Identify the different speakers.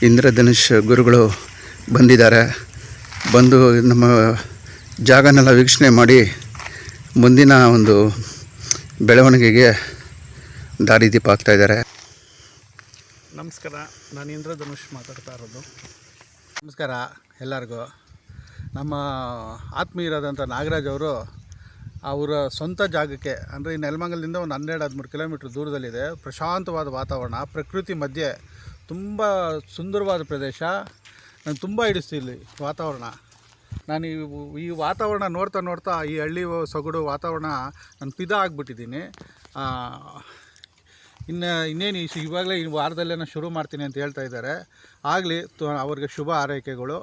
Speaker 1: ಇಂದ್ರಧನುಷ್ ಗುರುಗಳು ಬಂದಿದ್ದಾರೆ. ಬಂದು ನಮ್ಮ ಜಾಗನೆಲ್ಲ ವೀಕ್ಷಣೆ ಮಾಡಿ ಮುಂದಿನ ಒಂದು ಬೆಳವಣಿಗೆಗೆ ದಾರಿದೀಪ ಆಗ್ತಾಯಿದ್ದಾರೆ.
Speaker 2: ನಮಸ್ಕಾರ, ನಾನು ಇಂದ್ರಧನುಷ್ ಮಾತಾಡ್ತಾ ಇರೋದು. ನಮಸ್ಕಾರ ಎಲ್ಲರಿಗೂ. ನಮ್ಮ ಆತ್ಮೀಯರಾದಂಥ ನಾಗರಾಜ್ ಅವರು ಅವರ ಸ್ವಂತ ಜಾಗಕ್ಕೆ, ಅಂದರೆ ಈ ನೆಲಮಂಗಲದಿಂದ ಒಂದು 12-13 ಕಿಲೋಮೀಟ್ರ್ ದೂರದಲ್ಲಿದೆ, ಪ್ರಶಾಂತವಾದ ವಾತಾವರಣ, ಪ್ರಕೃತಿ ಮಧ್ಯೆ ತುಂಬ ಸುಂದರವಾದ ಪ್ರದೇಶ. ನಾನು ತುಂಬ ಹಿಡಿಸ್ತಿಲ್ಲ ವಾತಾವರಣ. ನಾನು ಈ ವಾತಾವರಣ ನೋಡ್ತಾ ಈ ಹಳ್ಳಿ ಸೊಗಡು ವಾತಾವರಣ ನಾನು ಫಿದಾ ಆಗಿಬಿಟ್ಟಿದ್ದೀನಿ. ಇನ್ನೇನು ಇವಾಗಲೇ ಈ ವಾರದಲ್ಲೇ ನಾನು ಶುರು ಮಾಡ್ತೀನಿ ಅಂತ ಹೇಳ್ತಾ ಇದ್ದಾರೆ. ಆಗಲಿ, ಅವ್ರಿಗೆ ಶುಭ ಹಾರೈಕೆಗಳು.